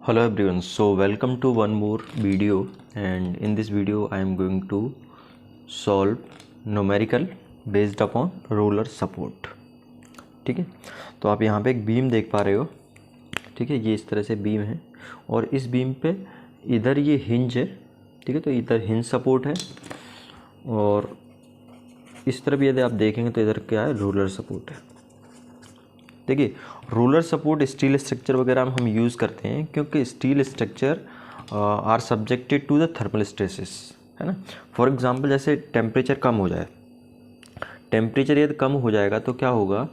Hello everyone, so welcome to one more video, and in this video I am going to solve numerical based upon roller support. ठीक है, तो आप यहाँ पे एक beam देख पा रहे हो. ठीक है, ये इस तरह से बीम है और इस बीम पे इधर ये हिंज है. ठीक है, तो इधर हिंज सपोर्ट है और इस तरफ यदि आप देखेंगे तो इधर क्या है, रोलर सपोर्ट है. देखिए, रोलर सपोर्ट स्टील स्ट्रक्चर वगैरह में हम यूज़ करते हैं क्योंकि steel structure are subjected to the thermal stresses, है ना. फॉर एग्जांपल जैसे टेम्परेचर कम हो जाए, टेम्परेचर यदि कम हो जाएगा तो क्या होगा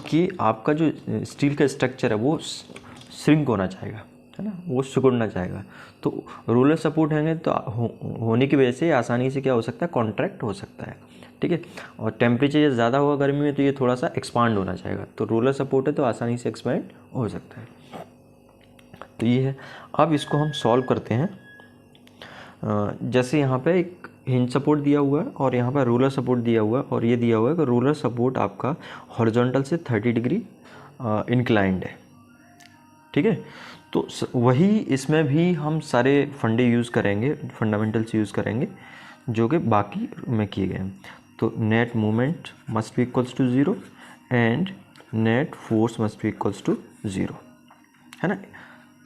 कि आपका जो स्टील का स्ट्रक्चर है वो श्रिंक होना चाहेगा, है ना, वो सिकुड़ना चाहेगा. तो रोलर सपोर्ट हैंगे तो होने की वजह से आसानी से क्या हो सकता है, कॉन्ट्रैक्ट हो सकता है. ठीक है, और टेम्परेचर ज़्यादा होगा गर्मी में तो ये थोड़ा सा एक्सपांड होना चाहेगा. तो रोलर सपोर्ट है तो आसानी से एक्सपांड हो सकता है. तो ये है. अब इसको हम सॉल्व करते हैं. जैसे यहाँ पे एक हिंज सपोर्ट दिया हुआ है और यहाँ पर रोलर सपोर्ट दिया हुआ है और ये दिया हुआ है कि रोलर सपोर्ट आपका हॉरिजॉन्टल से 30 डिग्री इंक्लाइंड है. ठीक है, तो वही इसमें भी हम सारे फंडे यूज़ करेंगे, फंडामेंटल्स यूज़ करेंगे जो कि बाकी में किए गए हैं. तो net moment must be equals to 0 and net force must be equals to 0, है ना,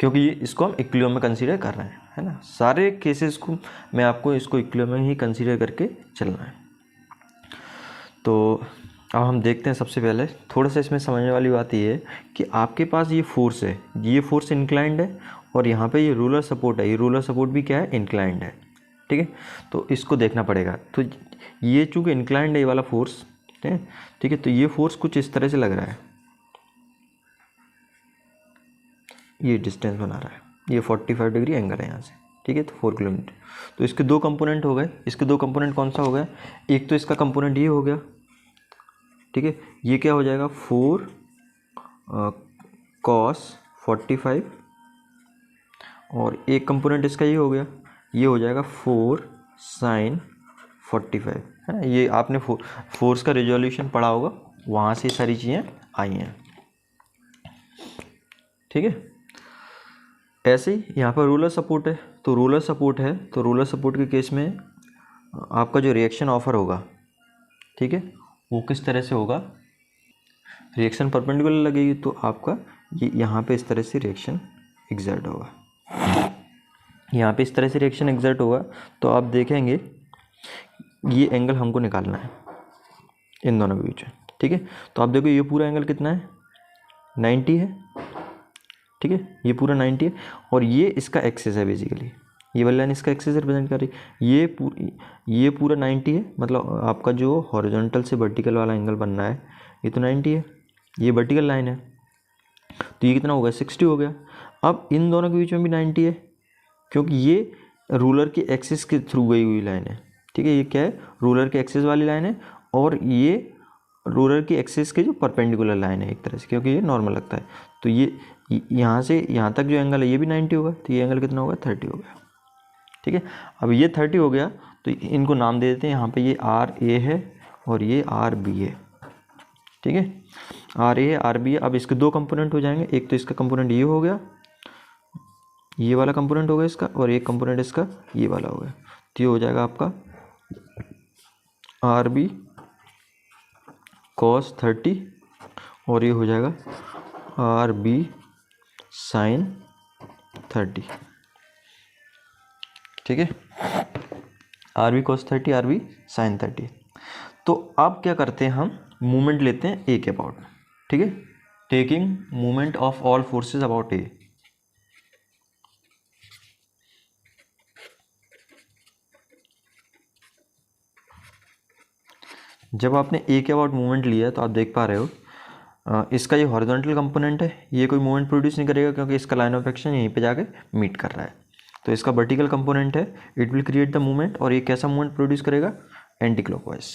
क्योंकि ये इसको हम इक्विलिब्रियम में कंसीडर कर रहे हैं, है ना. सारे केसेस को मैं आपको इसको इक्विलिब्रियम में ही कंसीडर करके चलना है. तो अब हम देखते हैं. सबसे पहले थोड़ा सा इसमें समझने वाली बात ये है कि आपके पास ये फोर्स है, ये फोर्स इंक्लाइंड है और यहाँ पे ये रोलर सपोर्ट है, ये रोलर सपोर्ट भी क्या है, इंक्लाइंड है. ठीक है, तो इसको देखना पड़ेगा. तो ये चूँकि इंक्लाइंड है ये वाला फोर्स, ठीक है, तो ये फोर्स कुछ इस तरह से लग रहा है, ये डिस्टेंस बना रहा है, ये 45 डिग्री एंगल है यहाँ से. ठीक है, तो 4 किलोमीटर. तो इसके दो कंपोनेंट हो गए. इसके दो कंपोनेंट कौन सा हो गया, एक तो इसका कंपोनेंट ये हो गया. ठीक है, ये क्या हो जाएगा, 4 cos 45 और एक कंपोनेंट इसका ये हो गया, ये हो जाएगा 4 sin 45, है ना. ये आपने फोर्स का रिजोल्यूशन पढ़ा होगा, वहाँ से सारी चीज़ें आई हैं. ठीक है, ऐसे ही यहाँ पर रोलर सपोर्ट है. तो रोलर सपोर्ट है तो रोलर सपोर्ट के केस में आपका जो रिएक्शन ऑफर होगा, ठीक है, वो किस तरह से होगा, रिएक्शन परपेंडिकुलर लगेगी तो आपका ये यहाँ पे इस तरह से रिएक्शन एग्जर्ट होगा, यहाँ पे इस तरह से रिएक्शन एग्जर्ट होगा. तो आप देखेंगे ये एंगल हमको निकालना है इन दोनों के बीच में. ठीक है, तो आप देखो ये पूरा एंगल कितना है, 90 है. ठीक है, ये पूरा 90 है और ये इसका एक्सिस है. बेसिकली ये वाली लाइन इसका एक्सिस रिप्रेजेंट कर रही है. ये पूरा 90 है, मतलब आपका जो हॉरिजॉन्टल से वर्टिकल वाला एंगल बनना है ये तो 90 है, ये वर्टिकल लाइन है. तो ये कितना हो गया, 60 हो गया. अब इन दोनों के बीच में भी 90 है क्योंकि ये रूलर के एक्सिस के थ्रू गई हुई लाइन है. ठीक है, ये क्या है, रूलर के एक्सिस वाली लाइन है और ये रूलर की एक्सिस के जो परपेंडिकुलर लाइन है एक तरह से, क्योंकि ये नॉर्मल लगता है. तो ये यहाँ से यहाँ तक जो एंगल है ये भी 90 होगा. तो ये एंगल कितना होगा, 30 हो गया. ठीक है, अब ये 30 हो गया तो इनको नाम दे देते हैं. यहाँ पे ये RA है और ये RB है. ठीक है, RA है, RB है. अब इसके दो कंपोनेंट हो जाएंगे. एक तो इसका कंपोनेंट ये हो गया, ये वाला कंपोनेंट हो गया इसका, और एक कंपोनेंट इसका ये वाला हो गया. तो ये हो जाएगा आपका RB cos 30 और ये हो जाएगा RB sin 30. ठीक है, RB cos 30, RB sin 30. तो अब क्या करते हैं, हम मूवमेंट लेते हैं A के अबाउट. ठीक है, taking movement of all forces about A. जब आपने A के अबाउट मूवमेंट लिया तो आप देख पा रहे हो इसका ये हॉरिजॉन्टल कंपोनेंट है, ये कोई मूवमेंट प्रोड्यूस नहीं करेगा क्योंकि इसका लाइन ऑफ एक्शन यहीं पे जाके मीट कर रहा है. तो इसका वर्टिकल कंपोनेंट है, it will create the movement और ये कैसा मूवमेंट प्रोड्यूस करेगा, एंटी क्लॉकवाइज.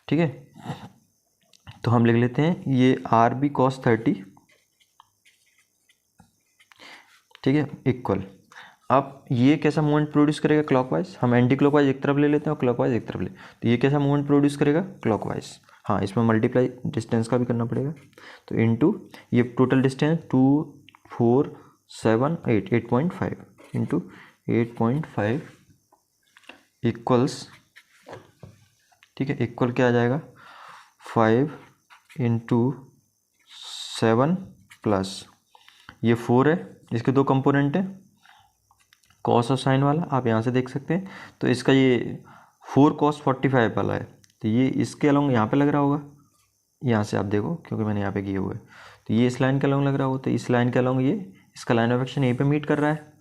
ठीक है, तो हम लिख लेते हैं ये RB cos 30. ठीक है, इक्वल. अब ये कैसा मूवमेंट प्रोड्यूस करेगा, क्लॉकवाइज. हम एंटी क्लॉकवाइज एक तरफ ले लेते हैं और क्लॉकवाइज एक तरफ ले. तो ये कैसा मूवमेंट प्रोड्यूस करेगा, क्लॉकवाइज. हाँ, इसमें मल्टीप्लाई डिस्टेंस का भी करना पड़ेगा. तो इनटू ये टोटल डिस्टेंस 2, 4, 8.5 इंटू 8.5 इक्वल्स, ठीक है, इक्वल क्या आ जाएगा 5 इंटू 7 प्लस ये 4 है, इसके दो कंपोनेंट है कॉस और साइन वाला, आप यहाँ से देख सकते हैं। तो इसका ये 4 cos 45 वाला है, तो ये इसके अलॉन्ग यहाँ पे लग रहा होगा, यहाँ से आप देखो क्योंकि मैंने यहाँ पे किए हुए, तो ये इस लाइन के अलॉन्ग लग रहा होगा, तो इस लाइन के अलॉन्ग ये इसका लाइन ऑफ एक्शन यहीं पे मीट कर रहा है,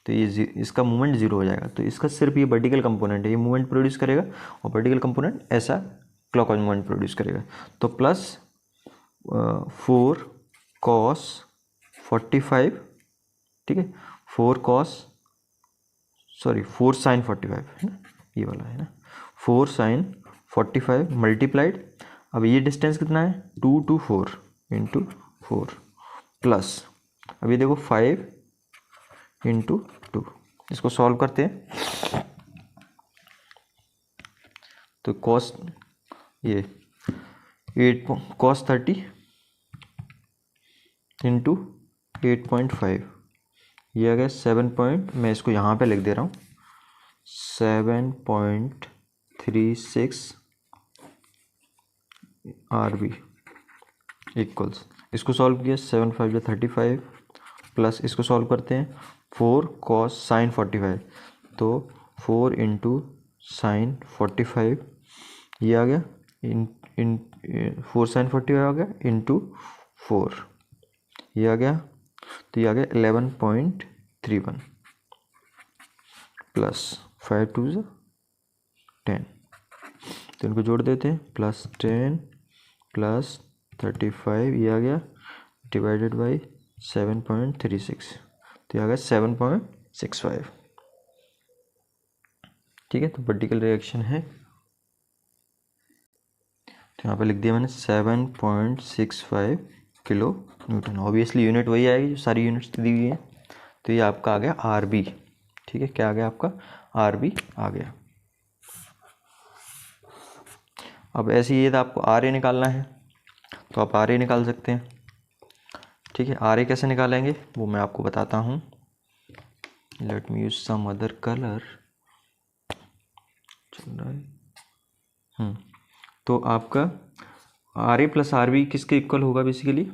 तो ये इसका मूवमेंट जीरो हो जाएगा। तो इसका सिर्फ ये वर्टिकल कंपोनेंट है, ये मूवमेंट प्रोड्यूस करेगा और वर्टिकल कंपोनेंट ऐसा क्लॉकवाइज मूवमेंट प्रोड्यूस करेगा। तो प्लस 4 cos 45, ठीक है, 4 sin 45 है ना, ये वाला है ना, 4 sin 45 मल्टीप्लाइड, अब ये डिस्टेंस कितना है 2 to 4 इंटू 4 प्लस, अब ये देखो 5 इंटू 2, इसको सॉल्व करते हैं। तो कॉस ये 8 cos 30 इंटू 8.5, ये आ गया 7 मैं इसको यहाँ पे लिख दे रहा हूँ 7.36 RB इक्वल्स, इसको सॉल्व किया 7 5 जो 35 प्लस इसको सॉल्व करते हैं 4 cos sin 45, तो 4 इंटू साइन 45 ये आ गया इन 4 sin 45 आ गया इंटू 4 ये आ गया, तो ये आ गया 11.31 प्लस 5 2 10, तो इनको जोड़ देते हैं प्लस 10 प्लस 35 ये आ गया डिवाइडेड बाई 7.36, तो ये आ गया 7.65, ठीक है। तो वर्टिकल रिएक्शन है, तो यहाँ पे लिख दिया मैंने 7.65 किलो न्यूटन, ऑब्वियसली यूनिट वही आएगी जो सारी यूनिट्स दी हुई है। तो ये आपका आ गया RB, ठीक है, क्या आ गया आपका RB आ गया। अब ऐसे ही तो आपको RA निकालना है, तो आप RA निकाल सकते हैं, ठीक है। RA कैसे निकालेंगे वो मैं आपको बताता हूँ, let me use some other colour, चल रहा है। तो आपका RA प्लस RB किसके इक्वल होगा, बेसिकली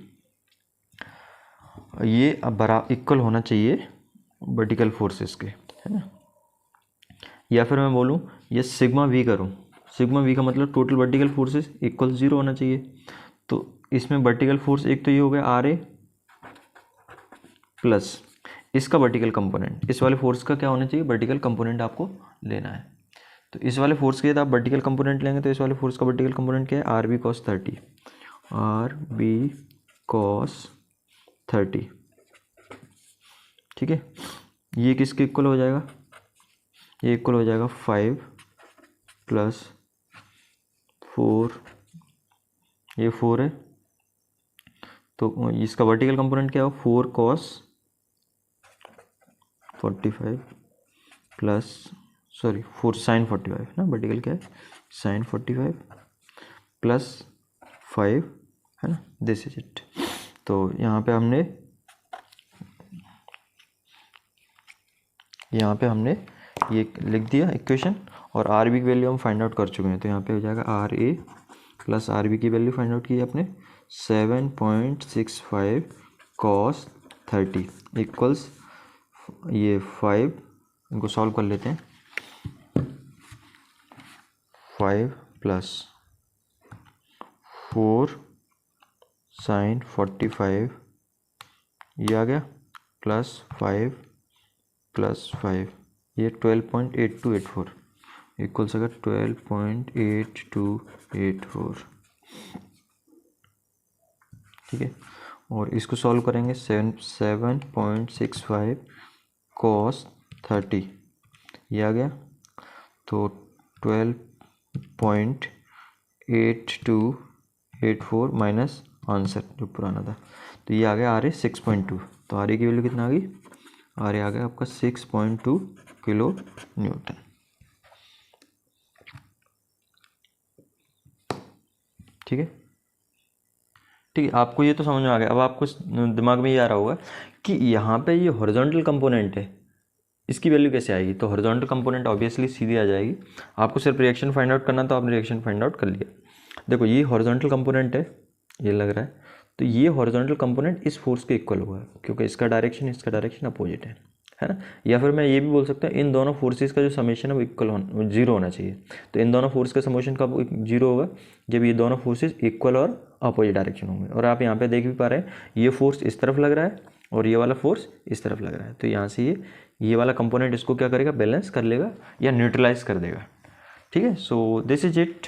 ये अब इक्वल होना चाहिए वर्टिकल फोर्सेस के, है ना, या फिर मैं बोलूँ ये सिग्मा V करूँ, सिग्मा V का मतलब टोटल वर्टिकल फोर्सेस इक्वल 0 होना चाहिए। तो इसमें वर्टिकल फोर्स एक तो ये हो गया RA प्लस इसका वर्टिकल कंपोनेंट, इस वाले फोर्स का क्या होना चाहिए वर्टिकल कंपोनेंट आपको लेना है। तो इस वाले फोर्स के यदि आप वर्टिकल कंपोनेंट लेंगे तो इस वाले फोर्स का वर्टिकल कंपोनेंट क्या है RB cos 30, RB cos 30, ठीक है। ये किसके इक्वल हो जाएगा, ये इक्वल हो जाएगा 5 प्लस 4, ये 4 है, तो इसका वर्टिकल कंपोनेंट क्या हो 4 cos 45 प्लस 4 sin 45 ना, वर्टिकल क्या है sin 45 प्लस 5, है ना, दिस इज इट। तो यहाँ पे हमने ये लिख दिया इक्वेशन, और RB की वैल्यू हम फाइंड आउट कर चुके हैं। तो यहाँ पे हो जाएगा RA प्लस RB की वैल्यू फाइंड आउट की आपने 7.65 cos 30 इक्वल्स ये 5, इनको सॉल्व कर लेते हैं, 5 प्लस 4 sin 45 ये आ गया प्लस 5 प्लस 5 ये 12.8284 इक्वल्स अगर 12.8284, ठीक है। और इसको सॉल्व करेंगे 7.65 cos 30 ये आ गया, तो 12.8284 माइनस आंसर जो पुराना था, तो ये आ गया RA 6.2, तो RA की वैल्यू कितना आ गई, RA आ गया आपका 6.2 किलो न्यूटन, ठीक है। ठीक है, आपको ये तो समझ में आ गया। अब आपको दिमाग में ये आ रहा होगा कि यहाँ पे ये हॉरिजॉन्टल कंपोनेंट है, इसकी वैल्यू कैसे आएगी। तो हॉरिजॉन्टल कंपोनेंट ऑब्वियसली सीधी आ जाएगी। आपको सिर्फ रिएक्शन फाइंड आउट करना, तो आपने रिएक्शन फाइंड आउट कर लिया। देखो ये हॉरिजॉन्टल कंपोनेंट है, ये लग रहा है, तो ये हॉरिजॉन्टल कंपोनेंट इस फोर्स के इक्वल होगा, क्योंकि इसका डायरेक्शन अपोजिट है ना। या फिर मैं ये भी बोल सकता हूँ इन दोनों फोर्सेस का जो समेशन है वो इक्वल होना, जीरो होना चाहिए। तो इन दोनों फोर्स का समेशन कब जीरो होगा, जब ये दोनों फोर्सेस इक्वल और अपोजिट डायरेक्शन होंगे। और आप यहाँ पे देख भी पा रहे हैं ये फोर्स इस तरफ लग रहा है और ये वाला फोर्स इस तरफ लग रहा है। तो यहाँ से ये वाला कंपोनेंट इसको क्या करेगा, बैलेंस कर लेगा या न्यूट्रलाइज कर देगा। ठीक है, सो दिस इज इट।